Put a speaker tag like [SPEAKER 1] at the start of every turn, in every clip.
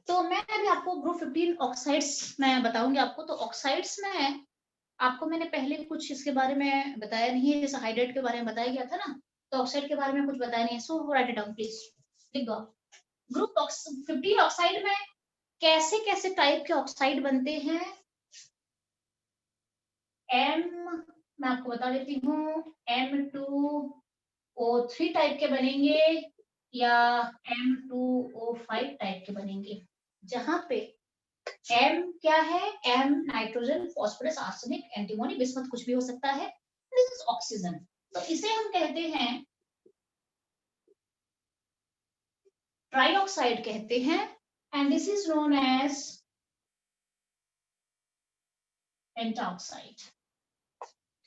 [SPEAKER 1] तो मैं अभी आपको ग्रुप 15 ऑक्साइड्स मैं बताऊंगी आपको। तो ऑक्साइड्स में आपको मैंने पहले कुछ इसके बारे में बताया नहीं है, जैसे हाइड्रेट के बारे में बताया गया था ना, तो ऑक्साइड के बारे में कुछ बताया नहीं है। सो राइट इट डाउन प्लीज, लिख दो। ग्रुप 15 ऑक्साइड में कैसे कैसे टाइप के ऑक्साइड बनते हैं? एम, मैं आपको बता देती हूँ, M2O3 टाइप के बनेंगे या M2O5 टाइप के बनेंगे, जहां पे M क्या है? M nitrogen, phosphorus, arsenic, antimony, bismuth कुछ भी हो सकता है। This is oxygen. तो इसे हम कहते हैं ट्राइऑक्साइड कहते हैं, and this is known as pentaoxide.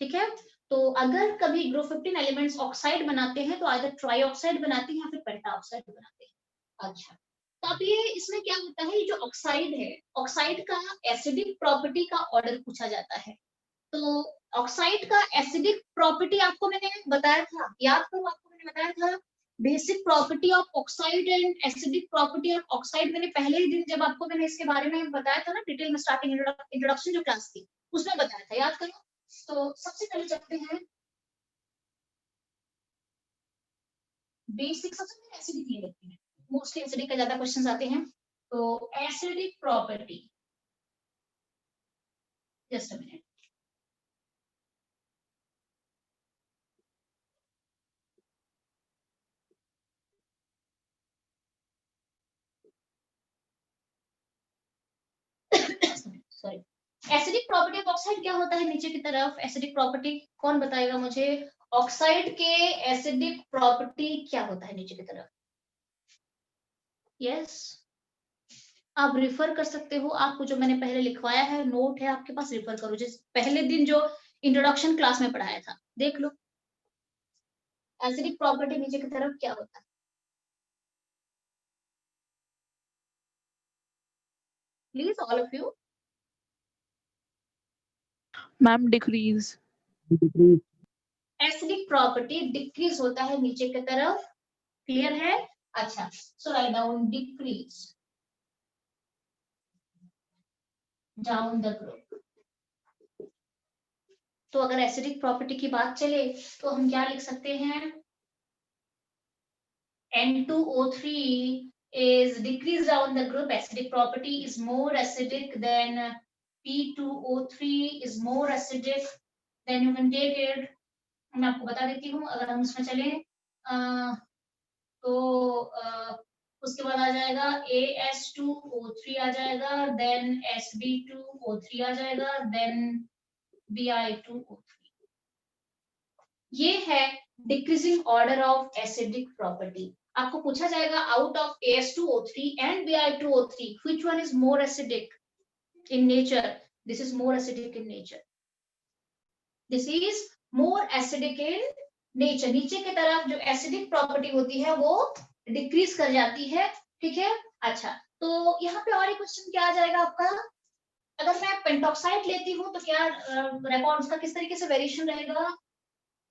[SPEAKER 1] ठीक है, तो अगर कभी ग्रुप 15 एलिमेंट्स ऑक्साइड बनाते हैं तो आइदर ट्राइऑक्साइड बनाते हैं या फिर पेंटाऑक्साइड बनाते हैं। अच्छा, तो अब ये इसमें क्या होता है, ये जो ऑक्साइड है, ऑक्साइड का एसिडिक प्रॉपर्टी का ऑर्डर पूछा जाता है। तो ऑक्साइड का एसिडिक प्रॉपर्टी आपको मैंने बताया था, याद करो, आपको मैंने बताया था basic property of oxide and acidic property of oxide. मैंने पहले ही दिन जब आपको मैंने इसके बारे में बताया था ना, डिटेल में स्टार्टिंग इंट्रोडक्शन जो क्लास थी उसमें बताया था, याद करो। तो सबसे पहले चलते हैं बेसिक, सबसे पहले एसिडिक ले लेते हैं, मोस्टली एसिडिक का ज्यादा क्वेश्चंस आते हैं। तो acidic property, just a minute. Sorry, acidic property of oxide क्या होता है? नीचे की तरफ एसिडिक प्रॉपर्टी कौन बताएगा मुझे? ऑक्साइड के एसिडिक प्रॉपर्टी क्या होता है नीचे की तरफ? यस, आप रिफर कर सकते हो, आपको जो मैंने पहले लिखवाया है, नोट है आपके पास, रिफर करो, जिस पहले दिन जो इंट्रोडक्शन क्लास में पढ़ाया था, देख लो। एसिडिक प्रॉपर्टी नीचे की तरफ क्या होता है? Please all of you.
[SPEAKER 2] Ma'am decrease.
[SPEAKER 1] Acidic property decrease होता है नीचे की तरफ, क्लियर है? अच्छा, so write down decrease down the group. तो अगर एसिडिक प्रॉपर्टी की बात चले तो हम क्या लिख सकते हैं? N2O3 is decreased down the group, acidic property is more acidic than P2O3 is more acidic, then you can take it, मैं आपको बता देती हूँ, अगर हम इसमें चले तो उसके बाद आ जाएगा AS2O3 आ जाएगा, देन SB2O3 आ जाएगा, देन Bi2O3। ये है decreasing order of acidic property. आपको पूछा जाएगा out of AS2O3 and Bi2O3 which one is more acidic in nature? This is more acidic in nature, this is more acidic in nature. नीचे की तरफ जो acidic property होती है वो डिक्रीज कर जाती है, ठीक है? अच्छा, तो यहाँ पे और एक क्वेश्चन क्या आ जाएगा आपका? अगर मैं पेंटॉक्साइड लेती हूँ तो क्या रिकॉर्ड उसका किस तरीके से वेरिएशन रहेगा?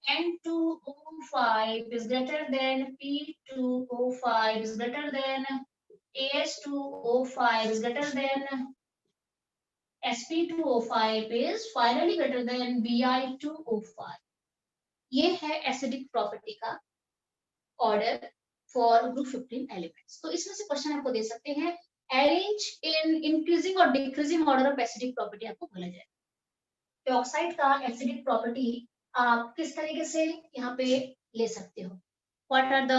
[SPEAKER 1] N2O5 is greater than P2O5 is greater than AS2O5 is greater than Sp2O5 is finally greater than Bi2O5। ये है एसिडिक प्रॉपर्टी का ऑर्डर फॉर ग्रुप 15 एलिमेंट्स। तो इसमें से क्वेश्चन आपको दे सकते हैं, अरेंज इन इंक्रीजिंग और decreasing order of acidic property आपको बोला जाएगा। तो ऑक्साइड का एसिडिक प्रॉपर्टी आप किस तरीके से यहाँ पे ले सकते हो? What are the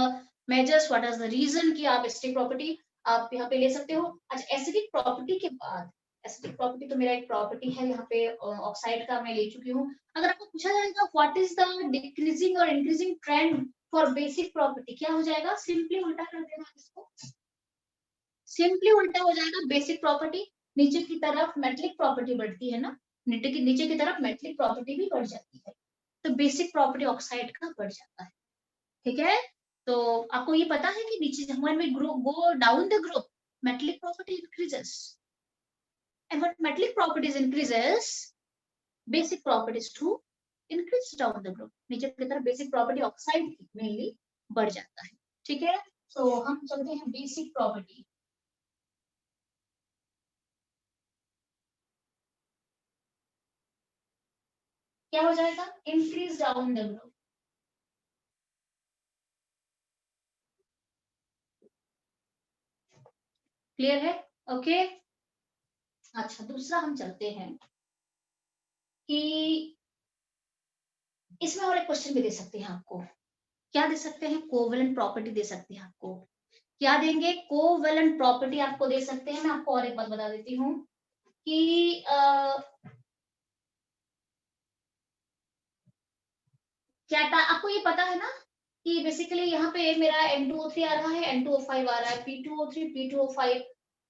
[SPEAKER 1] measures, what are the reason कि आप एसिडिक प्रॉपर्टी आप यहाँ पे ले सकते हो? अच्छा, एसिडिक प्रॉपर्टी के बाद, एसिडिक प्रॉपर्टी तो मेरा एक प्रॉपर्टी है यहाँ पे ऑक्साइड का, मैं ले चुकी हूँ। अगर आपको पूछा जाएगा व्हाट इज द डिक्रीजिंग और increasing trend for basic property, क्या हो जाएगा? सिंपली उल्टा कर देना इसको, सिंपली उल्टा हो जाएगा। बेसिक प्रॉपर्टी नीचे की तरफ मेटलिक प्रॉपर्टी बढ़ती है ना, नीचे की तरफ मेटलिक प्रॉपर्टी भी बढ़ जाती है, तो बेसिक प्रॉपर्टी ऑक्साइड का बढ़ जाता है, ठीक है? तो आपको ये पता है कि नीचे when we go down the group, metallic property increases, and when metallic properties increases, basic properties too increase down the group। नीचे की तरफ बेसिक प्रॉपर्टी ऑक्साइड की मेनली बढ़ जाता है, ठीक है? तो हम चलते हैं बेसिक प्रॉपर्टी। क्या हो जाएगा, increase down the group. Clear है? ओके। अच्छा, दूसरा हम चलते हैं कि इसमें और एक क्वेश्चन भी दे सकते हैं आपको। क्या दे सकते हैं, कोवेलेंट प्रॉपर्टी दे सकते हैं आपको। क्या देंगे, कोवेलेंट प्रॉपर्टी आपको दे सकते हैं। मैं आपको और एक बात बता देती हूँ कि क्या आपको ये पता है ना कि बेसिकली यहाँ पे मेरा N2O3 आ रहा है, N2O5 आ रहा है, P2O3 P2O5,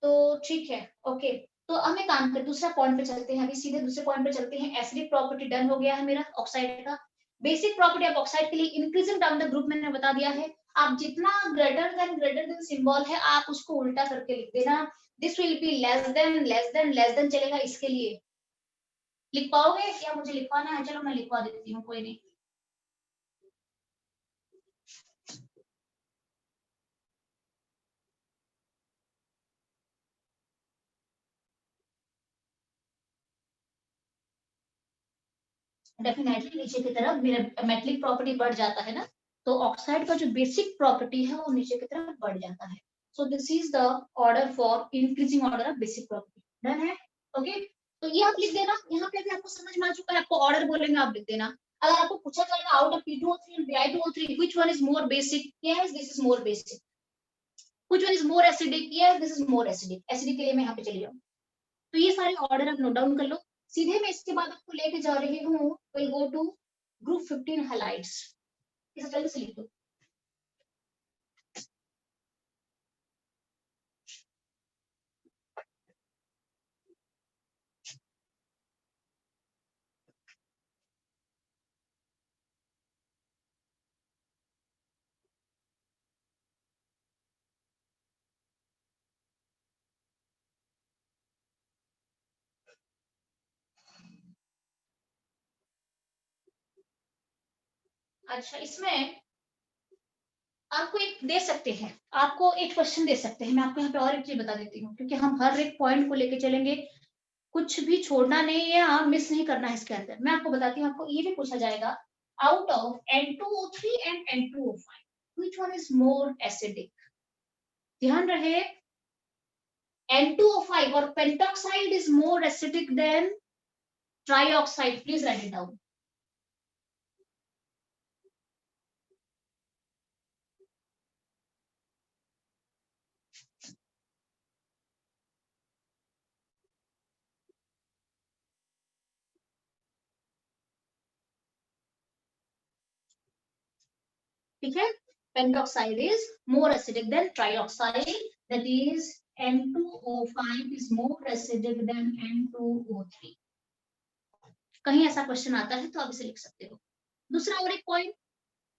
[SPEAKER 1] तो ठीक है। ओके, तो हम एक काम करते दूसरा पॉइंट पे चलते हैं, अभी सीधे दूसरे पॉइंट पे चलते हैं। एसिडिक प्रॉपर्टी डन हो गया है मेरा ऑक्साइड का। बेसिक प्रॉपर्टी ऑफ ऑक्साइड के लिए इंक्रीजिंग डाउन द ग्रुप मैंने बता दिया है। आप जितना ग्रेटर देन सिंबल है आप उसको उल्टा करके लिख देना। This will be less than चलेगा, इसके लिए लिख पाओगे या मुझे लिखवाना है? चलो मैं लिखवा देती हूँ, कोई नहीं। डेफिनेटली नीचे की तरफ मेरा मेटलिक प्रॉपर्टी बढ़ जाता है ना, तो ऑक्साइड का जो बेसिक प्रॉपर्टी है वो नीचे की तरफ बढ़ जाता है। So this is the order for increasing order of basic property. Done है? ओके, तो ये आप लिख देना। यहाँ पे भी आपको समझ में आ चुका है, आपको ऑर्डर बोलेंगे आप लिख देना। अगर आपको पूछा जाएगा out of P2O3 and Bi2O3 which one is more basic, yes this is more basic, which one is more acidic, yes this is more acidic, acidic के लिए मैं यहाँ पे चली जाऊँ। तो ये सारे ऑर्डर आप नोट डाउन कर लो। सीधे मैं इसके बाद आपको लेके जा रही हूँ, will go to group 15 halides. इसे जल्दी से लिख दो। अच्छा, इसमें आपको एक दे सकते हैं, आपको एक क्वेश्चन दे सकते हैं। मैं आपको यहाँ पे और एक चीज बता देती हूँ, क्योंकि हम हर एक पॉइंट को लेके चलेंगे, कुछ भी छोड़ना नहीं है या मिस नहीं करना है इसके अंदर। मैं आपको बताती हूँ, आपको ये भी पूछा जाएगा out of N2O3 and N2O5 which one is more acidic। ध्यान रहे, N2O5 और pentoxide is more acidic than trioxide। Please write it down। ठीक है, pentoxide is more acidic than trioxide, that is N2O5 is more acidic than N2O3। कहीं ऐसा question आता है तो आप इसे लिख सकते हो। दूसरा और एक पॉइंट,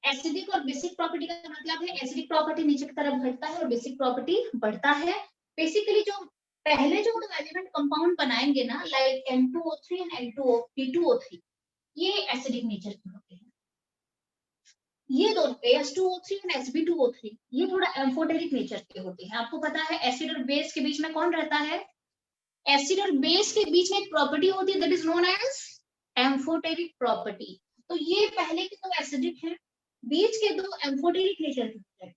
[SPEAKER 1] एसिडिक और बेसिक प्रॉपर्टी का मतलब है एसिडिक प्रॉपर्टी नीचे की तरफ घटता है और बेसिक प्रॉपर्टी बढ़ता है। बेसिकली जो पहले जो एलिमेंट कंपाउंड बनाएंगे ना, like N2O3 and N2O P2O3, ये एसिडिक नेचर के होते हैं। ये दोनों H2O3 और Sb2O3 ये थोड़ा एम्फोटेरिक नेचर के होते हैं। आपको पता है एसिड और बेस के बीच में कौन रहता है? एसिड और बेस के बीच में एक प्रॉपर्टी होती है that is known as amphoteric property. तो ये पहले के दो एसिडिक हैं, बीच के दो एम्फोटेरिक नेचर के हैं,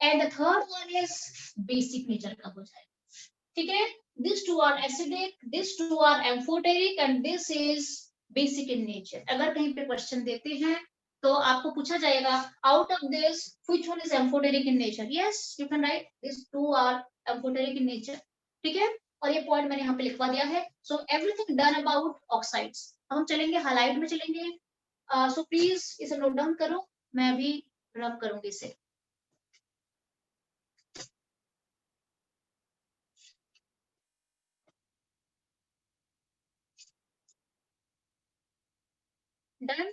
[SPEAKER 1] and the third one is basic nature का हो जाएगा। ठीक है, this two are acidic, this two are amphoteric and this is basic in nature. अगर कहीं पे क्वेश्चन देते हैं तो आपको पूछा जाएगा out of this which one is amphoteric in nature, yes you can write this two are amphoteric in nature. ठीक है, और ये पॉइंट मैंने यहाँ पे लिखवा दिया है। So everything done about oxides. हम चलेंगे हाइलाइट में चलेंगे। सो प्लीज इसे नोट डाउन करो, मैं अभी रब करूंगी इसे। डन?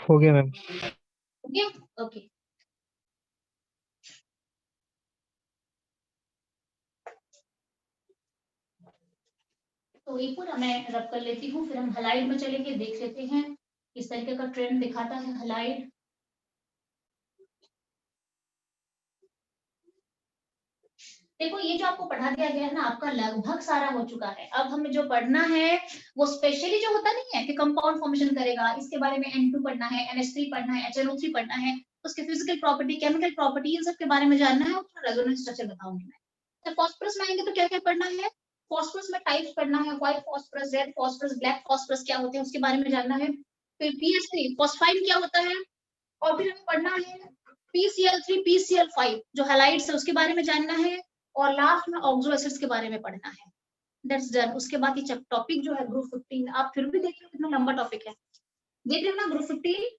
[SPEAKER 3] हो गया मैम।
[SPEAKER 1] ओके ओके, तो ये पूरा मैं रब कर लेती हूँ, फिर हम हलाइड में चलेंगे, देख लेते हैं किस तरीके का ट्रेंड दिखाता है हलाइड। देखो ये जो आपको पढ़ा दिया गया है ना, आपका लगभग सारा हो चुका है। अब हमें जो पढ़ना है वो स्पेशली जो होता नहीं है कि कंपाउंड फॉर्मेशन करेगा, इसके बारे में N2 पढ़ना है, NH3 पढ़ना है, HNO3 पढ़ना है, उसके फिजिकल प्रॉपर्टी, केमिकल प्रॉपर्टी, इन सब के बारे में जानना है, और रेजोनेंस स्ट्रक्चर बताऊंगी मैं। तो फॉस्फोरस में आएंगे तो क्या क्या पढ़ना है, फॉस्फोरस में टाइप्स पढ़ना है, white phosphorus, red phosphorus, black phosphorus क्या होते हैं उसके बारे में जानना है। फिर PS3 फॉस्फाइन क्या होता है, और फिर हमें पढ़ना है PCl3 PCl5 जो हैलाइड्स है उसके बारे में जानना है, और लास्ट में ऑक्सो एसिड्स के बारे में पढ़ना है। That's done. उसके बाद ये टॉपिक जो है ग्रुप 15, आप फिर भी देख लो कितना लंबा टॉपिक है, देख रहे हो ना ग्रुप 15।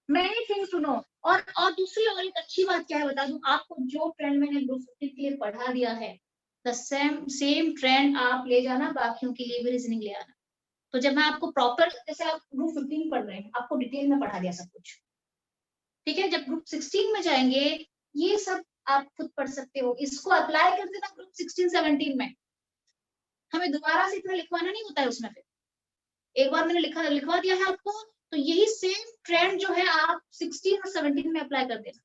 [SPEAKER 1] मैनी थिंग सुनो। और दूसरी और एक अच्छी बात क्या है बता दूं आपको, जो ट्रेंड मैंने ग्रुप 15 के लिए पढ़ा दिया है, द सेम ट्रेंड आप ले जाना बाकियों के लिए भी, रीजनिंग ले आना। तो जब मैं आपको प्रॉपर, जैसे आप ग्रुप 15 पढ़ रहे हैं, आपको डिटेल में पढ़ा दिया सब कुछ, ठीक है। जब ग्रुप 16 में जाएंगे, ये सब आप खुद पढ़ सकते हो, इसको अप्लाई कर देना ग्रुप 16-17 में। हमें दोबारा से इतना लिखवाना नहीं होता है उसमें। फिर एक बार मैंने लिखवा दिया है आपको, तो यही सेम ट्रेंड जो है आप 16 और 17 में अप्लाई कर देना।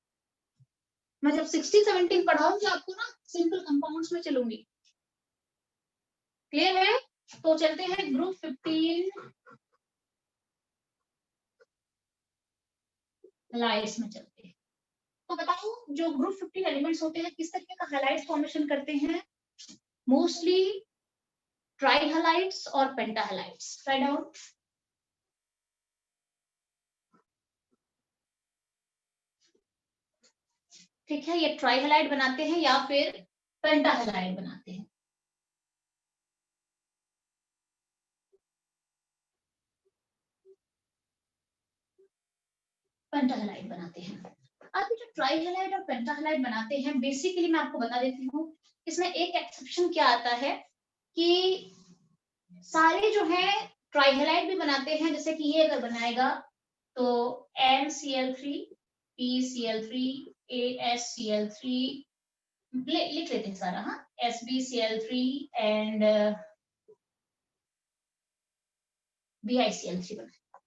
[SPEAKER 1] मैं जब 16-17 पढ़ाऊंगी आपको ना, सिंपल कंपाउंड्स में चलूंगी। क्लियर है? तो चलते हैं ग्रुप 15 हैलाइड्स में चलते हैं। तो बताओ जो ग्रुप 15 एलिमेंट्स होते हैं किस तरीके का हैलाइड्स फॉर्मेशन करते हैं? मोस्टली ट्राई हैलाइड्स और पेंटा हैलाइड्स। Write down. ठीक है, ये ट्राई हैलाइड बनाते हैं या फिर पेंटा हैलाइड बनाते हैं। पेंटा हैलाइड बनाते हैं। अब जो ट्राई हैलाइड और पेंटा हैलाइड बनाते हैं, बेसिकली मैं आपको बता देती हूँ, इसमें एक एक्सेप्शन क्या आता है कि सारे जो है ट्राई हैलाइड भी बनाते हैं, जैसे कि ये अगर बनाएगा तो NCl3 PCl3 ASCl3 लिख लेते हैं सारा, हाँ, SbCl3 एंड BiCl3 बनाएगा।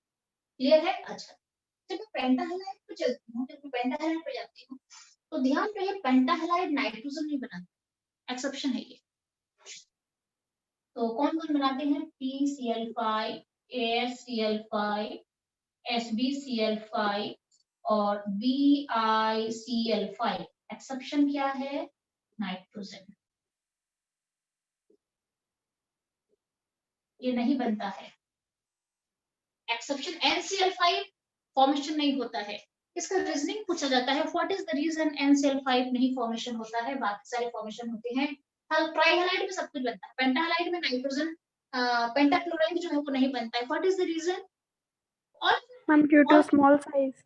[SPEAKER 1] क्लियर है? अच्छा, जब मैं पेंटा हैलाइड पे चलती हूँ, जब मैं पेंटा हैलाइड पे जाती हूँ, तो ध्यान रहे पेंटा हैलाइड नाइट्रोजन नहीं बनाते, एक्सेप्शन है ये। तो कौन कौन बनाते हैं? PCl5 ASCl5 SbCl5 और BiCl5। एक्सेप्शन क्या है? नाइट्रोजन। ये नहीं बनता है। एक्सेप्शन NCl5 फॉर्मेशन नहीं होता है। इसका रीजनिंग पूछा जाता है, what is the reason NCl5 नहीं फॉर्मेशन होता है, बाकी सारे फॉर्मेशन होते हैं। ट्राई हैलाइड में सब कुछ बनता है, पेंटा हैलाइड में नाइट्रोजन पेंटाक्लोराइड जो है वो नहीं बनता है। What is the reason? और
[SPEAKER 2] Ma'am, due to small size.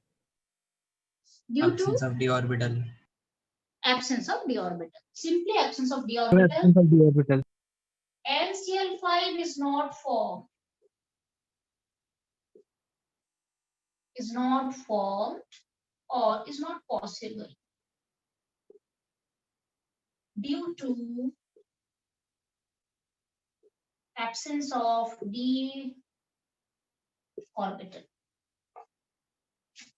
[SPEAKER 1] Due to
[SPEAKER 4] absence of d orbital.
[SPEAKER 1] absence of d orbital, simply absence of d orbital.
[SPEAKER 3] Absence of d orbital.
[SPEAKER 1] NCl5 is not formed, or is not possible due to absence of d orbital.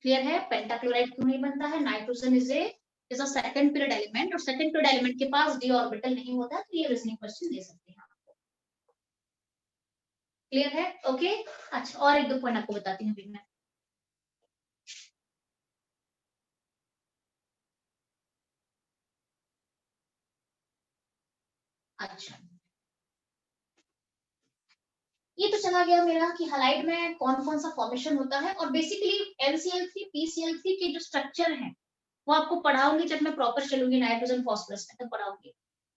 [SPEAKER 1] Clear है? Pentachloride क्यों नहीं बनता है? Nitrogen is a second period element, और second period element के पास d orbital नहीं होता, तो ये रीजनिंग क्वेश्चन दे सकते हैं आपको। क्लियर है? ओके। अच्छा, और एक दो पॉइंट आपको बताती हूँ मैं। अच्छा, ये तो चला गया मेरा कि हैलाइड में कौन कौन सा फॉर्मेशन होता है, और बेसिकली NCl3 PCl3 के जो स्ट्रक्चर हैं वो आपको पढ़ाऊंगी जब मैं प्रॉपर चलूंगी नाइट्रोजन फॉस्फोरस में, तब पढ़ाऊंगी।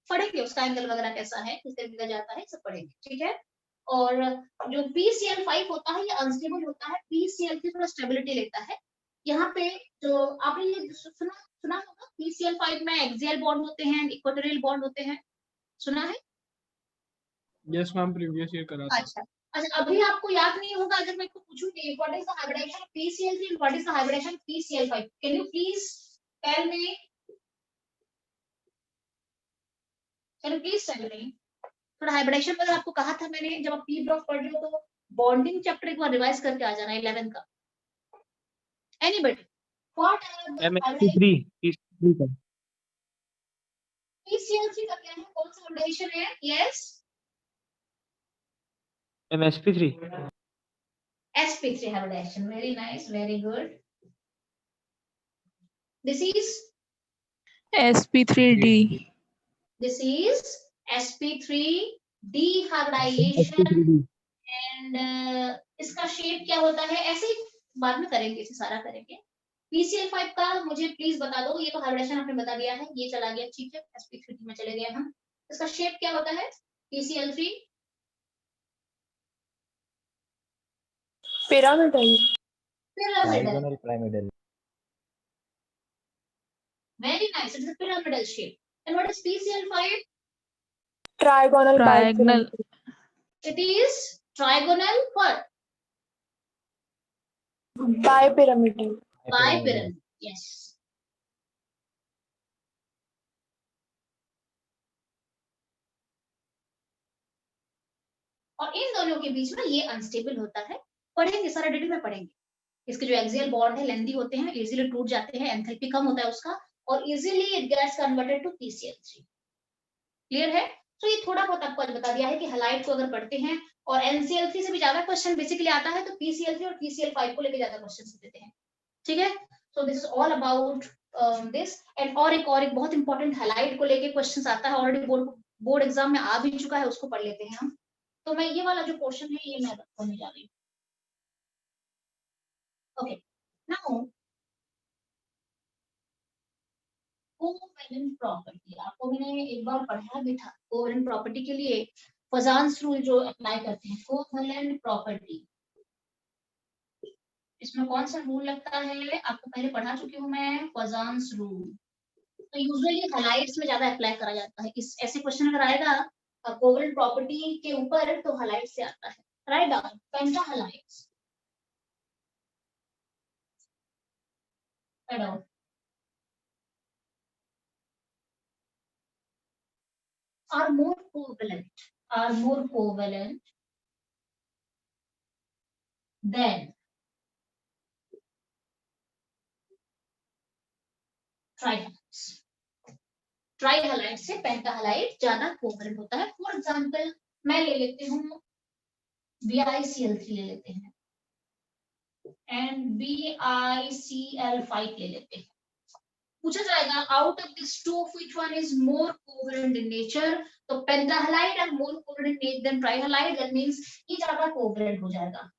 [SPEAKER 1] पढ़ेंगे उसका एंगल वगैरह कैसा है, किस तरीके का जाता है, सब पढ़ेंगे, ठीक है। और जो PCl5 होता है ये अनस्टेबल होता है, PCl3 थोड़ा स्टेबिलिटी लेता है। यहाँ पे जो आपने ये सुना होगा, PCl5 में एक्सियल बॉन्ड होते हैं, इक्वेटोरियल बॉन्ड होते हैं, सुना है?
[SPEAKER 3] Yes, ma'am. Previous year करा था.
[SPEAKER 1] अच्छा अच्छा, अभी आपको याद नहीं होगा, अगर मैं पूछूं कि what is the hybridisation of PCl3 and what is the hybridisation of PCl5, can you please tell me? चलो प्लीज टेल मी। थोड़ा हाइब्रिडेशन वगैरह आपको कहा था मैंने, जब आप पी ब्लॉक पढ़ रहे हो तो बॉन्डिंग चैप्टर एक बार रिवाइज करके आ जाना 11 का। Anybody? What are the
[SPEAKER 3] MSC3 का.
[SPEAKER 1] PCl3 का क्या है, कौन सा हाइब्रिडाइजेशन है? Yes,
[SPEAKER 3] sp3
[SPEAKER 1] sp3 hybridization. Very nice, very good. This is
[SPEAKER 2] sp3d.
[SPEAKER 1] this is sp3d hybridization. And इसका शेप क्या होता है, ऐसे ही बाद में करेंगे, इसे सारा करेंगे। PCl5 का मुझे प्लीज बता दो, ये तो हाइब्रिडेशन आपने बता दिया है, ये चला गया, ठीक है, sp3 में चले गए हम। इसका शेप क्या होता है PCl3?
[SPEAKER 2] Pyramidal.
[SPEAKER 1] Pyramidal. Very nice, it's a pyramidal shape. And what is PCl5?
[SPEAKER 2] Trigonal.
[SPEAKER 4] Trigonal.
[SPEAKER 1] It is trigonal what?
[SPEAKER 2] Bipyramidal.
[SPEAKER 1] Bipyramidal. Yes. और इन दोनों के बीच में ये अनस्टेबल होता है, पढ़ेंगे सारा डिटेल में पढ़ेंगे। इसके जो एक्सियल बॉन्ड है लेंथी होते हैं, इजीली टूट जाते हैं, एंथैल्पी कम होता है उसका, और easily it gets converted to PCl3। Clear है? तो ये थोड़ा बहुत आपको आज बता दिया है कि हैलाइड को अगर पढ़ते हैं और NCl3 से भी ज्यादा क्वेश्चन बेसिकली आता है, तो PCl3 और PCl5 को लेके ज्यादा क्वेश्चन देते हैं, ठीक है। So this is all about this. And और एक बहुत इंपॉर्टेंट हैलाइड को लेके क्वेश्चन आता है, ऑलरेडी बोर्ड एग्जाम में आ भी चुका है, उसको पढ़ लेते हैं हम। तो मैं ये वाला जो पोर्शन है ये मैं पढ़ने जा रही हूँ। ओके, नाउ कोवेलेंट प्रॉपर्टी आपको मैंने एक बार पढ़ाया भी था। कोवेलेंट प्रॉपर्टी के लिए फजान्स रूल जो अप्लाई करते हैं, कोवेलेंट प्रॉपर्टी, इसमें कौन सा रूल लगता है आपको पहले पढ़ा चुकी हूँ मैं, फजान्स रूल। तो यूजुअली हैलाइड्स में ज्यादा अप्लाई करा जाता है। इस ऐसे क्वेश्चन अगर आएगा कोवेलेंट प्रॉपर्टी के ऊपर तो हैलाइड से आता है। Write down penta halides, write down are more covalent than trihalides. ट्राइहलाइड से पेंटाहलाइड ज्यादा कोवलेंट होता है। फॉर एग्जांपल मैं ले लेती हूँ BiCl3 ले लेते हैं एंड BiCl5 ले लेते हैं। पूछा जाएगा out of this two which one is more covalent in nature, तो pentahalide are more covalent than trihalide, that means ये ज्यादा कोवलेंट हो जाएगा।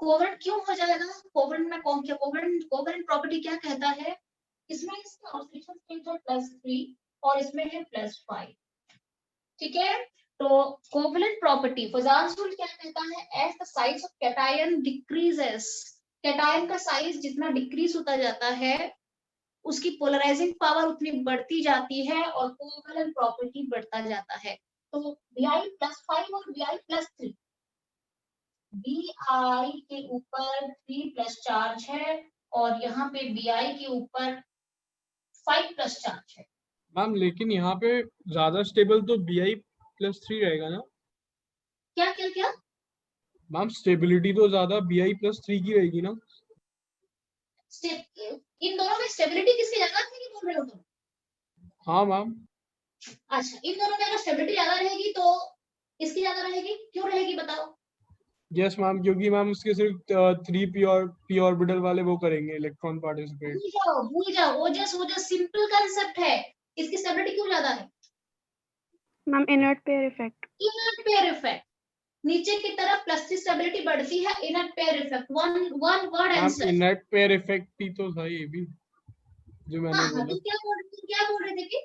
[SPEAKER 1] कोवलेंट क्यों हो जाएगा? कोवलेंट में कौन क्या कोवलेंट प्रॉपर्टी क्या कहता है? इसमें इसका ऑक्सीडेशन स्टेट है +3 और इसमें है +5, ठीक है। तो कोवलेंट प्रॉपर्टी फजान्स रूल क्या कहता है? As the size of cation decreases, cation का साइज जितना डिक्रीज होता जाता है उसकी पोलराइजिंग पावर उतनी बढ़ती जाती है और कोवलेंट प्रॉपर्टी बढ़ता जाता है। तो Bi+5 और Bi+3, Bi के ऊपर 3+ चार्ज है और यहाँ पे Bi के ऊपर 5+ चार्ज है।
[SPEAKER 3] मैम लेकिन यहाँ पे ज्यादा स्टेबल तो Bi+3 रहेगा ना?
[SPEAKER 1] क्या क्या क्या?
[SPEAKER 3] मैम स्टेबिलिटी तो ज्यादा Bi+3 की रहेगी ना?
[SPEAKER 1] इन दोनों में स्टेबिलिटी किसकी ज्यादा रहेगी बोल रहे हो तुम?
[SPEAKER 3] हाँ मैम।
[SPEAKER 1] अच्छा, इन दोनों में अगर स्टेबिलिटी ज्यादा रहेगी तो इसकी ज्यादा रहेगी, क्यों रहेगी बताओ?
[SPEAKER 3] यस मैम, क्योंकि मैम उसके सिर्फ 3 p ऑर्बिटल वाले वो करेंगे इलेक्ट्रॉन पार्टिसिपेट।
[SPEAKER 1] भूल जाओ वो जस्ट सिंपल कांसेप्ट है। इसकी स्टेबिलिटी क्यों ज्यादा है?
[SPEAKER 2] Ma'am inert pair effect.
[SPEAKER 1] Inert pair effect, नीचे की तरफ +3 स्टेबिलिटी बढ़ती है, inert pair effect, one word answer.
[SPEAKER 3] Inert pair effect ही तो था ये भी जो मैंने बोला।
[SPEAKER 1] तुम क्या बोल रहे थे कि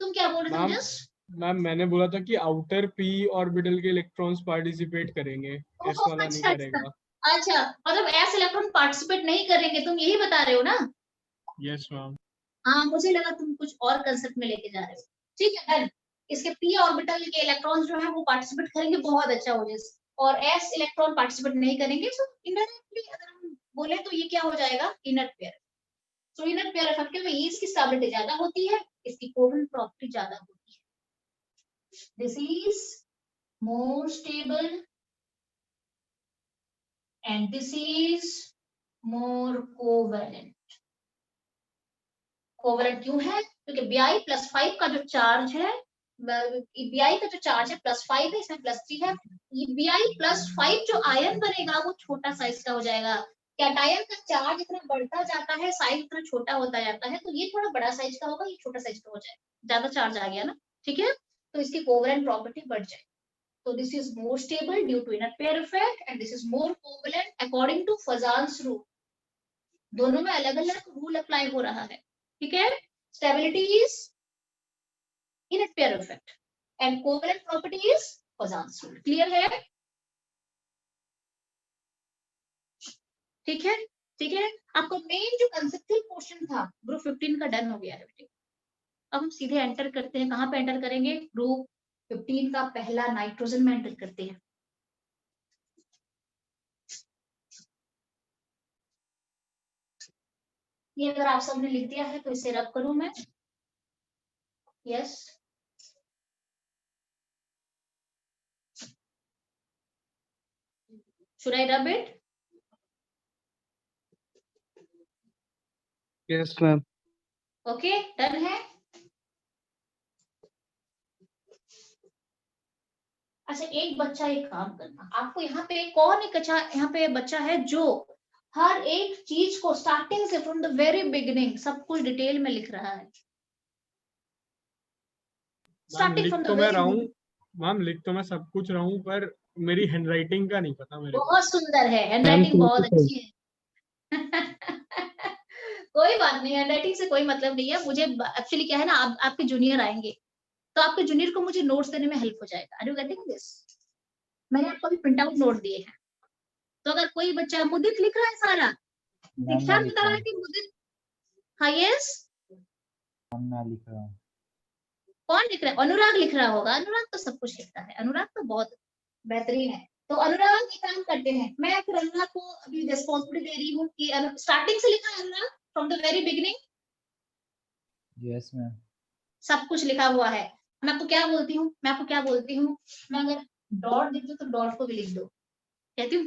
[SPEAKER 1] तुम क्या बोल रहे थे जस्ट?
[SPEAKER 3] मैम मैंने बोला था कि आउटर p ऑर्बिटल के इलेक्ट्रॉन्स पार्टिसिपेट करेंगे, s वाला नहीं करेगा।
[SPEAKER 1] अच्छा, मतलब s इलेक्ट्रॉन पार्टिसिपेट नहीं करेंगे, तुम यही बता रहे हो ना?
[SPEAKER 3] Yes ma'am.
[SPEAKER 1] हाँ, मुझे लगा तुम कुछ और कंसेप्ट में लेके जा रहे हो। ठीक है डन। इसके p ऑर्बिटल के इलेक्ट्रॉन्स जो है वो पार्टिसिपेट करेंगे, बहुत अच्छा हो जाए, और s इलेक्ट्रॉन पार्टिसिपेट नहीं करेंगे। सो इनडायरेक्टली अगर हम बोले तो ये क्या हो जाएगा? Inert pair. सो इनर्ट पेयर इफेक्ट में इसकी स्टेबिलिटी ज्यादा होती है, इसकी कोवेलेंट प्रॉपर्टी ज्यादा होती है। This is more stable and this is more covalent. Covalent क्यों है? क्योंकि Bi+5 का जो चार्ज है, Bi का जो चार्ज है +5 है, इसमें +3 है। ये Bi+5 जो आयन बनेगा वो छोटा साइज का हो जाएगा। कैटायन का चार्ज इतना बढ़ता जाता है, साइज इतना छोटा होता जाता है, तो ये थोड़ा बड़ा साइज का होगा, ये छोटा साइज का हो जाएगा, ज्यादा चार्ज आ गया ना, ठीक है, तो इसकी कोवेलेंट प्रॉपर्टी बढ़ जाएगी। So this is more stable due to inner pair effect and this is more covalent according to Fazan's rule. दोनों में अलग अलग रूल अप्लाई हो रहा है, ठीक है। Stability is inner pair effect and covalent property is Fazan's rule. Clear है? ठीक है, ठीक है। आपको मेन जो कंसेप्चुअल पोर्शन था ग्रुप 15 का डन हो गया है बेटे। अब हम सीधे एंटर करते हैं, कहां पे एंटर करेंगे? ग्रुप 15 का पहला नाइट्रोजन में एंटर करते हैं। ये अगर आप सबने लिख दिया है तो इसे रब करूं मैं? Yes, should I rub it?
[SPEAKER 3] Yes ma'am.
[SPEAKER 1] Okay, done है। अच्छा, एक बच्चा एक काम करना, आपको यहाँ पे कौन एक अच्छा यहाँ पे बच्चा है जो हर एक चीज को स्टार्टिंग से फ्रॉम द वेरी बिगिनिंग सब कुछ डिटेल में लिख रहा है? स्टार्टिंग फ्रॉम द
[SPEAKER 3] तो मैं
[SPEAKER 1] वेरी
[SPEAKER 3] रहूं मैम, लिख तो मैं सब कुछ रहूं, पर मेरी हैंडराइटिंग का नहीं पता मेरे को।
[SPEAKER 1] बहुत सुंदर है, हैंडराइटिंग बहुत अच्छी है। कोई बात नहीं, हैंडराइटिंग से कोई मतलब नहीं है मुझे। एक्चुअली क्या है ना, आपके जूनियर आएंगे तो आपके जूनियर को मुझे नोट्स देने में हेल्प हो जाएगा। Are you getting this? मैंने आपको अभी प्रिंट आउट नोट दिए हैं, तो अगर कोई बच्चा मुदित लिख रहा है सारा, दीक्षांत बता रहा है कि मुदित, हाँ यस,
[SPEAKER 4] मैं लिख रहा हूँ।
[SPEAKER 1] कौन लिख रहा है? अनुराग लिख रहा होगा। अनुराग तो सब कुछ लिखता है, अनुराग तो बहुत बेहतरीन है। तो अनुराग एक काम करते हैं, मैं फिर अनुराग को अभी रिस्पॉन्सिबिलिटी दे रही हूँ कि स्टार्टिंग से लिखा है Anurag, from the very beginning.
[SPEAKER 4] Yes ma'am. सब
[SPEAKER 1] कुछ लिखा हुआ है। मैं आपको क्या बोलती हूँ, मैं अगर डॉट देती हूँ तो डॉट को भी लिख दो, कहती हूँ।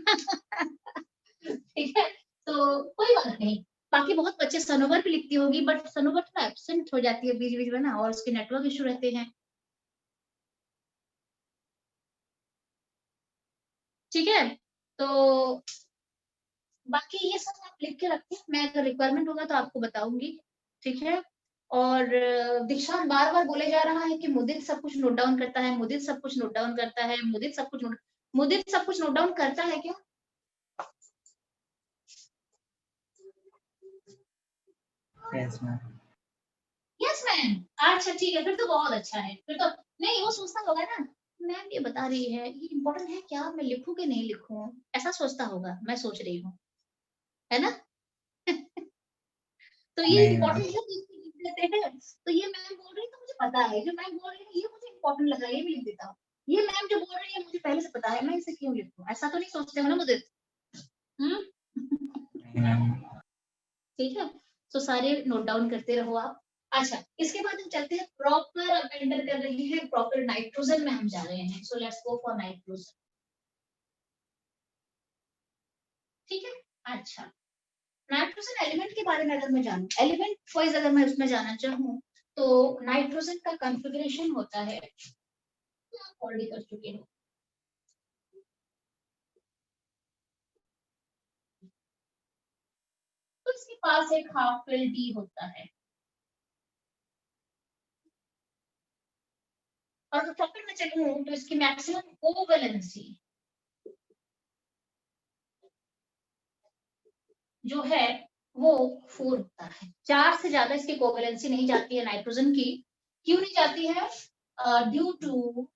[SPEAKER 1] ठीक है, तो कोई बात नहीं। बाकी बहुत बच्चे सनोवर भी लिखती होगी, बट सनोवर थोड़ा एब्सेंट हो जाती है बीच बीच में ना, और उसके नेटवर्क इशू रहते हैं। ठीक है, तो बाकी ये सब आप लिख के रखिए, मैं अगर रिक्वायरमेंट होगा तो आपको बताऊंगी। ठीक है, और दीक्षांत बार बार बोले जा रहा है कि मुदित सब कुछ नोट डाउन करता है, मुदित सब कुछ नोट डाउन करता है, मुदित सब कुछ नोट डाउन करता है क्या?
[SPEAKER 4] Yes ma'am.
[SPEAKER 1] यस मैम, अच्छा ठीक है, फिर तो बहुत अच्छा है। फिर तो नहीं, वो सोचता होगा ना, मैम ये बता रही है, ये इम्पोर्टेंट है क्या, मैं लिखूं कि नहीं लिखूं, ऐसा सोचता होगा, मैं सोच रही हूँ, है ना? तो ये
[SPEAKER 4] नहीं मैम।
[SPEAKER 1] इम्पोर्टेंट है तो इसको लिख देते हैं। तो ये मैम बोल रही है तो मुझे पता है, जो मैम बोल रही है ये मुझे इम्पोर्टेंट लग रहा है, ये भी लिख देता हूँ। ये मैम जो बोल रही है मुझे पहले से पता है, मैं इसे क्यों लिखूं, ऐसा तो नहीं सोचते हो ना मुझे? ठीक है, तो सारे नोट डाउन करते रहो आप। अच्छा, इसके बाद हम चलते हैं प्रॉपर, अब एंटर कर रहे हैं प्रॉपर नाइट्रोजन में हम जा रहे हैं। So let's go for nitrogen. ठीक है, अच्छा, नाइट्रोजन एलिमेंट के बारे में अगर मैं जानूं, एलिमेंट वाइज अगर मैं उसमें जाना चाहूँ, तो नाइट्रोजन का कॉन्फ़िगरेशन होता है, आप ऑलरेडी कर चुके हो। तो इसके पास एक हाफ फिल डी होता है, और अगर प्रॉपर में चलूं तो इसकी मैक्सिमम कोवैलेंसी जो है वो 4 होता है। 4 से ज्यादा इसकी कोवैलेंसी नहीं जाती है नाइट्रोजन की। क्यों नहीं जाती है? Due to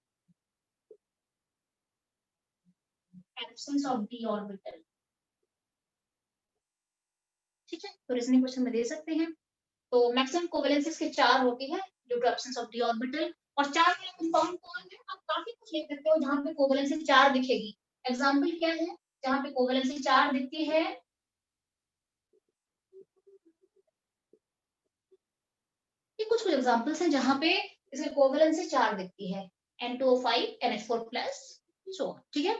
[SPEAKER 1] absence of d orbital. ठीक है, तो रीजनिंग क्वेश्चन में दे सकते हैं। तो मैक्सिमम कोवैलेंसी इसके 4 होती है due to absence of d orbital. और 4 वाला कंपाउंड कौन है? आप काफी कुछ ले सकते हो जहां पे कोवैलेंसी 4 दिखेगी। एग्जांपल क्या है जहां पे कोवैलेंसी 4 दिखती है? ये कुछ एग्जांपल्स हैं जहां पे इसमें कोवैलेंसी 4 दिखती है, N2O5 NH4+, सो ठीक है।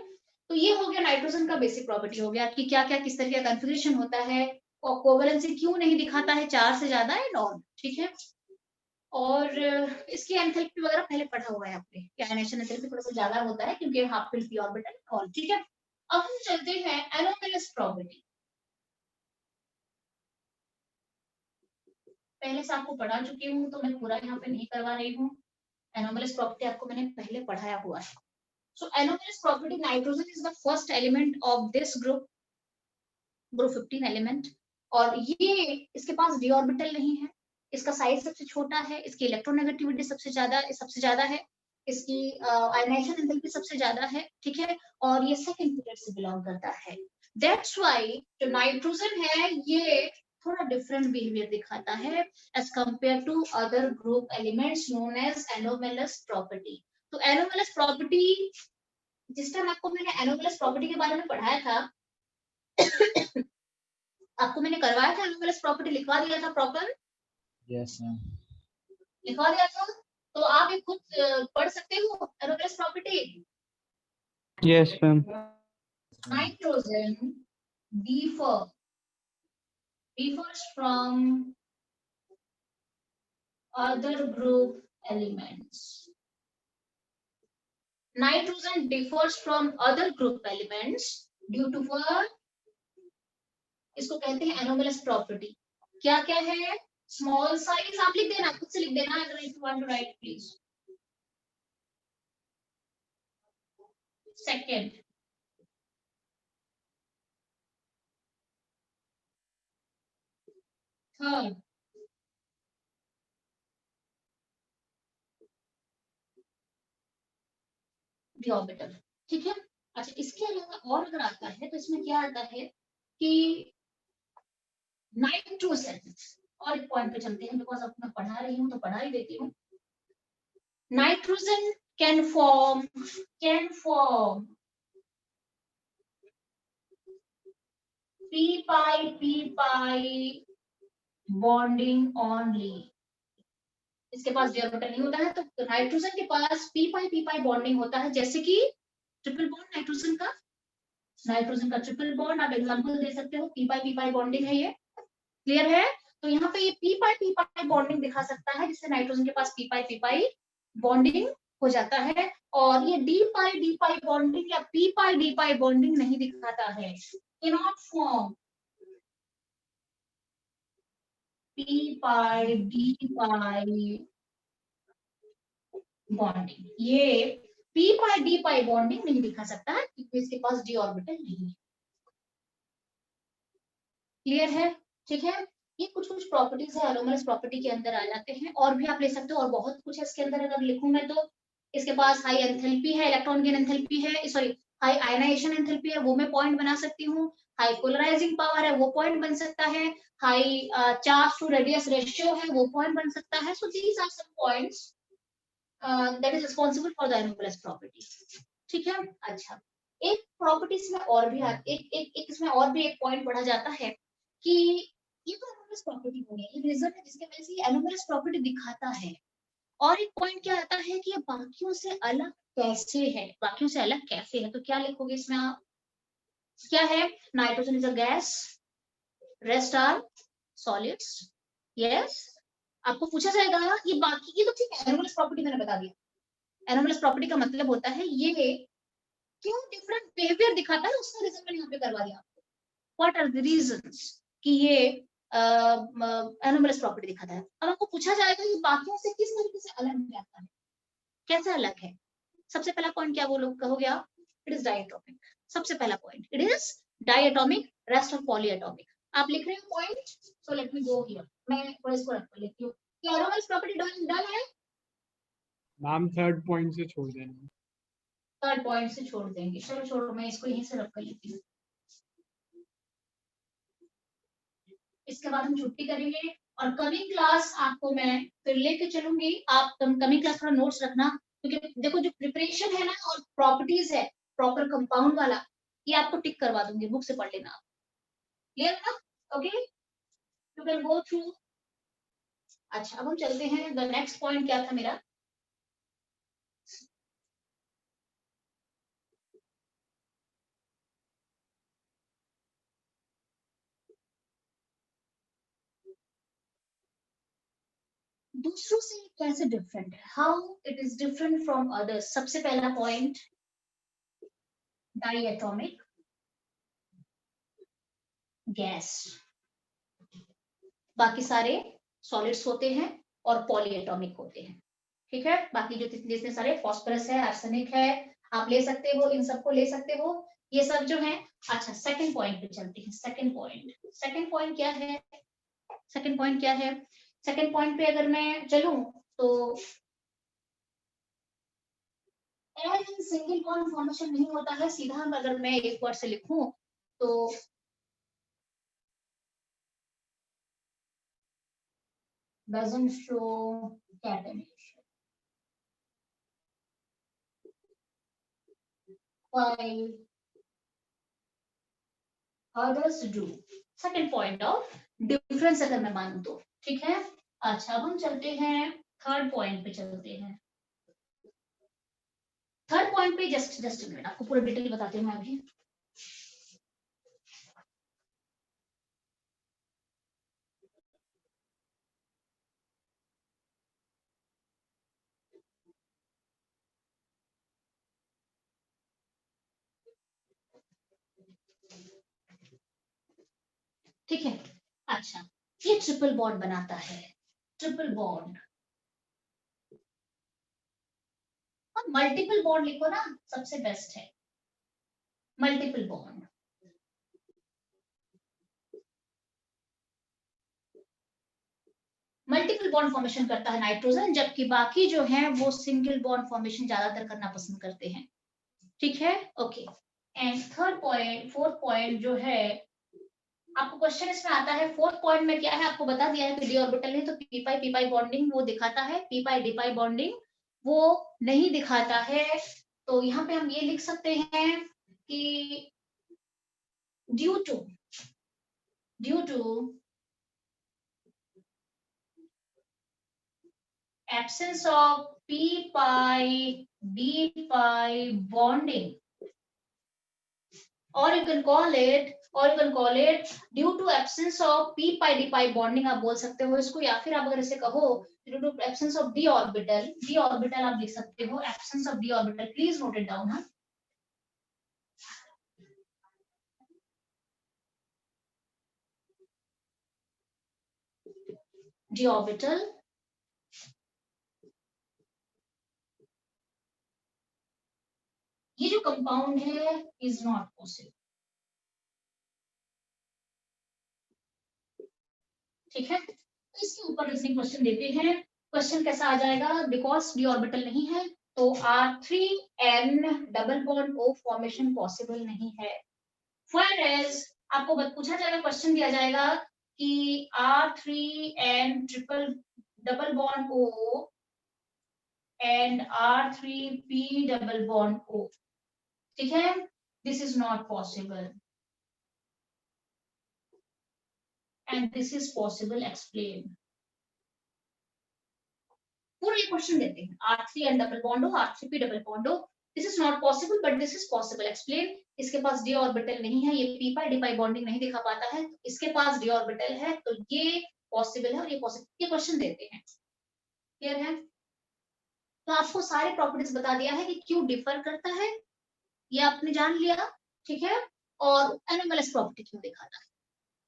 [SPEAKER 1] तो ये हो गया नाइट्रोजन का बेसिक प्रॉपर्टी हो गया कि क्या क्या किस तरह का कॉन्फ़िगरेशन होता है और कोवैलेंसी क्यों नहीं दिखाता है 4 से ज्यादा एंड ऑल। ठीक है, और इसकी एंथैल्पी वगैरह पहले पढ़ा हुआ है आपने, क्या आयनाइजेशन एंथैल्पी थोड़ा सा ज्यादा होता है क्योंकि हाफ फिल्ड पी ऑर्बिटल और, ठीक है। अब हम चलते हैं एनोमलस प्रॉपर्टी। पहले से आपको पढ़ा चुकी हूँ तो मैं पूरा यहाँ पे नहीं करवा रही हूँ। एनोमलस प्रॉपर्टी आपको मैंने पहले पढ़ाया हुआ है। So anomalous property, nitrogen is the first element of this group, group 15 element, और ये इसके पास डी ऑर्बिटल नहीं है, इसका साइज सबसे छोटा है, इसकी इलेक्ट्रोनेगेटिविटी सबसे ज्यादा है, इसकी आयनाइजेशन एंथैल्पी सबसे ज्यादा है, ठीक है, और ये सेकंड पीरियड से बिलोंग करता है। दैट्स व्हाई जो नाइट्रोजन है ये थोड़ा डिफरेंट बिहेवियर दिखाता है as compare to other group elements known as anomalous property. तो एनोमलस प्रॉपर्टी, जिस टाइम आपको मैंने एनोमलस प्रॉपर्टी के बारे में पढ़ाया था आपको मैंने करवाया था, एनोमलस प्रॉपर्टी लिखवा दिया था प्रॉपर।
[SPEAKER 4] Yes ma'am.
[SPEAKER 1] लिखवा दिया था, तो आप एक खुद पढ़ सकते हो anomalous property.
[SPEAKER 3] Yes ma'am.
[SPEAKER 1] Nitrogen differs from other group elements. Nitrogen differs from other group elements due to what? इसको कहते हैं एनोमलस प्रॉपर्टी। क्या क्या है? स्मॉल साइज, आप लिख देना, खुद से लिख देना अगर if you want to write please. Second, third, d orbital, ठीक है। अच्छा, इसके अलावा और अगर आता है तो इसमें क्या आता है कि नाइट्रोजन, और एक पॉइंट पे चलते हैं बिकॉज अब मैं पढ़ा रही हूँ तो पढ़ा ही देती हूँ। Nitrogen can form p pi bonding only। इसके पास डी ऑर्बिटल नहीं होता है, तो नाइट्रोजन के पास p pi बॉन्डिंग होता है, जैसे कि ट्रिपल बॉन्ड नाइट्रोजन का ट्रिपल बॉन्ड, आप एग्जांपल दे सकते हो, p pi बॉन्डिंग है ये, क्लियर है। तो यहाँ पे ये p pi बॉन्डिंग दिखा सकता है, जिससे नाइट्रोजन के पास p pi बॉन्डिंग हो जाता है, और ये d pi बॉन्डिंग या p pi बॉन्डिंग नहीं दिखाता है, cannot form p pi bonding, ये p pi बॉन्डिंग नहीं दिखा सकता है क्योंकि इसके पास d ऑर्बिटल नहीं है, क्लियर है, ठीक है। ये कुछ प्रॉपर्टीज है एनोमलस प्रॉपर्टी के अंदर आ जाते हैं, और भी आप ले सकते हो, और बहुत कुछ है इसके अंदर। अगर लिखूं मैं तो इसके पास हाई एंथैल्पी है, इलेक्ट्रॉन गेन एंथैल्पी है, सॉरी हाई आयनाइजेशन एंथैल्पी है, वो मैं पॉइंट बना सकती हूँ, हाई पोलराइजिंग पावर है वो पॉइंट बन सकता है, high charge to radius ratio है वो पॉइंट बन सकता है। So these are some points that is responsible for the anomalous property, ठीक है। अच्छा, एक प्रॉपर्टीज में और भी एक इसमें और भी एक पॉइंट पढ़ा जाता है कि ये तो एनोमलस प्रॉपर्टी हो गई, ये रीजन है जिसके वजह से ये एनोमलस प्रॉपर्टी दिखाता है, और एक पॉइंट क्या आता है कि ये बाकियों से अलग कैसे है, बाकियों से अलग कैसे है, तो क्या लिखोगे इसमें आप, क्या है? Nitrogen is a gas, rest are solids, yes. आपको पूछा जाएगा ये बाकी, ये तो ठीक है, एनोमलस प्रॉपर्टी मैंने बता दिया। एनोमलस प्रॉपर्टी का मतलब होता है ये क्यों डिफरेंट बिहेवियर दिखाता है, उसका रीजन मैंने यहाँ पे करवा दिया आपको, व्हाट आर द रीजंस कि ये एनोमलस प्रॉपर्टी दिखाता है। अब आपको पूछा जाएगा ये बाकियों से किस तरीके से अलग जाता है, कैसे अलग है। सबसे पहला पॉइंट क्या बोलो कहोगे आप? इट इज डायटोमिक, सबसे पहला point it is diatomic, rest of polyatomic. आप लिख रहे हो point, so let me go here, मैं इसको रख लेती हूँ। क्या एनोमलस प्रॉपर्टी डन है?
[SPEAKER 3] मैम थर्ड पॉइंट से छोड़ देना।
[SPEAKER 1] थर्ड पॉइंट से छोड़ देंगे, चलो छोड़ो, मैं इसको यहीं से रख कर लेती हूँ। इसके बाद हम छुट्टी करेंगे, और कमिंग क्लास आपको मैं फिर लेके चलूंगी। आप कमिंग क्लास थोड़ा नोट्स रखना, क्योंकि देखो जो प्रिपरेशन है ना और प्रॉपर्टीज है प्रॉपर कंपाउंड वाला, ये आपको टिक करवा दूंगी, बुक से पढ़ लेना, क्लियर है ना? Okay, you can go through. अच्छा, अब हम चलते हैं, द नेक्स्ट पॉइंट क्या था मेरा, दूसरों से कैसे डिफरेंट है, how it is different from others. सबसे पहला पॉइंट, डाइएटॉमिक गैस, बाकी सारे सॉलिड्स होते हैं और पॉलीएटॉमिक होते हैं, ठीक है। बाकी जो जितने सारे फॉस्फोरस है, आर्सेनिक है, आप ले सकते हो, इन सबको ले सकते हो, ये सब जो है। अच्छा, सेकंड पॉइंट पे चलते हैं। सेकंड पॉइंट क्या है? सेकंड पॉइंट पे अगर मैं चलूं तो सिंगल बॉन्ड फॉर्मेशन नहीं होता है सीधा। अगर मैं एक वर्ड से लिखूं तो doesn't show catenation, while others do। Second point of difference अगर मैं मानूं तो, ठीक है। अच्छा, अब हम चलते हैं थर्ड पॉइंट पे चलते हैं। थर्ड पॉइंट पे जस्ट मिनट, आपको पूरा डिटेल बताती हूँ मैं अभी। ठीक है। अच्छा, ये ट्रिपल बॉन्ड बनाता है, ट्रिपल बॉन्ड। और मल्टीपल बॉन्ड लिखो ना, सबसे बेस्ट है multiple bond. Multiple bond formation करता है नाइट्रोजन, जबकि बाकी जो है वो सिंगल बॉन्ड फॉर्मेशन ज्यादातर करना पसंद करते हैं, ठीक है। ओके, एंड फोर्थ पॉइंट जो है, आपको क्वेश्चन इसमें आता है फोर्थ पॉइंट में क्या है, आपको बता दिया है कि डी ऑर्बिटल नहीं, तो पी पाई बॉन्डिंग वो दिखाता है, पी पाई डी पाई बॉन्डिंग वो नहीं दिखाता है। तो यहाँ पे हम ये लिख सकते हैं कि due to absence of p pi d pi bonding, or you can call it due to absence of p pi d pi bonding, आप बोल सकते हो इसको। या फिर आप अगर इसे कहो due to absence of d orbital आप लिख सकते हो, absence of d orbital, please note it down. हाँ, d orbital ये जो कंपाउंड है इज नॉट पॉसिबल, ठीक है। तो इसके ऊपर इसमें क्वेश्चन देते हैं। क्वेश्चन कैसा आ जाएगा, बिकॉज डी ऑर्बिटल नहीं है तो R3n double bond O formation possible नहीं है। Whereas आपको पूछा जाएगा, क्वेश्चन दिया जाएगा कि R3n triple double bond O and R3p double bond O, ठीक है। This is not possible and this is possible, explain। पूरा ये क्वेश्चन देते हैं, R3n डबल बॉन्ड हो, R3p डबल बॉन्ड हो, this is not possible but this is possible, explain. इसके पास D orbital नहीं है, ये p पाई डी पाई बॉन्डिंग नहीं दिखा पाता है, इसके पास डी ऑर्बिटल है, तो ये पॉसिबल है और ये पॉसिबल, ये क्वेश्चन देते हैं, क्लियर है। तो आपको सारे प्रॉपर्टीज बता दिया है कि क्यों डिफर करता है, ये आपने जान लिया, ठीक है। और एनोमलस प्रॉपर्टी क्यों दिखाता है,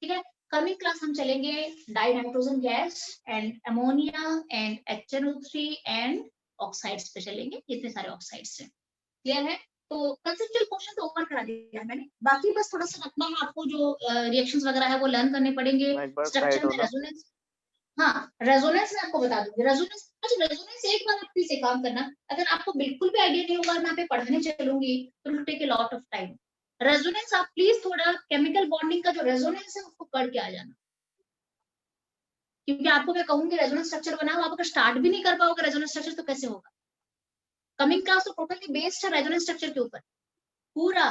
[SPEAKER 1] ठीक है। कमिंग क्लास हम चलेंगे die nitrogen gas and ammonia and HNO3 and oxides पे चलेंगे, इतने सारे ऑक्साइड्स हैं, क्लियर है। तो कंसेप्चुअल पोर्शन तो ओवर करा दिया है मैंने, बाकी बस थोड़ा सा रखना है आपको, जो रिएक्शंस वगैरह है वो लर्न करने पड़ेंगे। स्ट्रक्चर में रेजोनेंस, हाँ रेजोनेंस मैं आपको बता दूंगी, रेजोनेंस। अच्छा, रेजोनेंस एक बार आप प्लीज एक काम करना, अगर आपको बिल्कुल भी आइडिया नहीं होगा, मैं यहाँ पे पढ़ाने चलूंगी तो it will take a lot of time. Resonance आप प्लीज थोड़ा केमिकल बॉन्डिंग का जो रेजोनेंस है उसको पढ़ के आ जाना, क्योंकि आपको मैं कहूंगी रेजोनेंस स्ट्रक्चर बनाओ, आप अगर स्टार्ट भी नहीं कर पाओगे रेजोनेंस स्ट्रक्चर तो कैसे होगा। कमिंग क्लास तो टोटली बेस्ड है रेजोनेंस स्ट्रक्चर के ऊपर पूरा।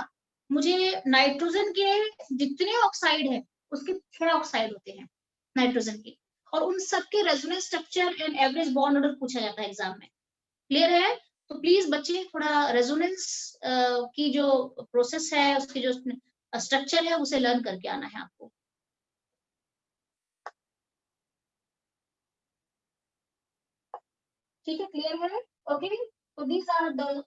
[SPEAKER 1] मुझे नाइट्रोजन के जितने ऑक्साइड है उसके 6 ऑक्साइड होते हैं नाइट्रोजन के, और उन सबके resonance structure and average bond order पूछा जाता है एग्जाम में, क्लियर है। तो प्लीज बच्चे थोड़ा रेजोनेंस की जो प्रोसेस है, उसकी जो स्ट्रक्चर है उसे लर्न करके आना है आपको। ठीक है, क्लियर है? ओके, तो these are the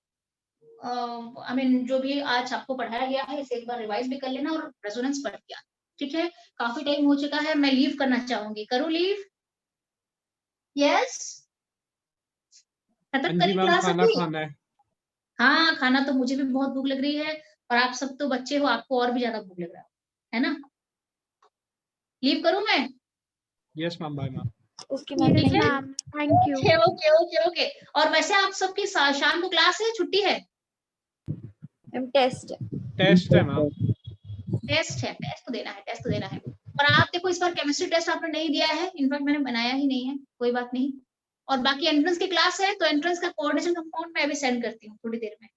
[SPEAKER 1] I mean जो भी आज आपको पढ़ाया गया है इसे एक बार रिवाइज भी कर लेना और रेजोनेंस पढ़ लिया। ठीक है, काफी टाइम हो चुका है, मैं लीव करना चाहूंगी, करूँ लीव? यस, खत्म करें
[SPEAKER 3] मैम
[SPEAKER 1] क्लास
[SPEAKER 3] खाना
[SPEAKER 1] अभी?
[SPEAKER 3] खाना है।
[SPEAKER 1] हाँ, खाना तो मुझे भी बहुत भूख लग रही है और आप सब तो बच्चे हो, आपको और भी ज्यादा भूख लग रहा है ना? लीव करूँ मैं?
[SPEAKER 3] Yes ma'am, bye ma'am.
[SPEAKER 2] Okay
[SPEAKER 1] ma'am,
[SPEAKER 2] ma'am,
[SPEAKER 1] ठीक है?
[SPEAKER 2] Thank you.
[SPEAKER 1] Okay okay okay okay. और वैसे आप सबकी शाम को क्लास है, छुट्टी है?
[SPEAKER 2] मैम टेस्ट
[SPEAKER 3] टेस्ट है मैम।
[SPEAKER 1] टेस्ट है, टेस्ट तो देना है, टेस्ट तो देना है। और आप देखो इस बार केमिस्ट्री टेस्ट आपने नहीं दिया है, इनफैक्ट मैंने बनाया ही नहीं है, कोई बात नहीं। और बाकी एंट्रेंस की क्लास है, तो एंट्रेंस का कोऑर्डिनेशन का फॉर्म मैं अभी सेंड करती हूँ थोड़ी देर में।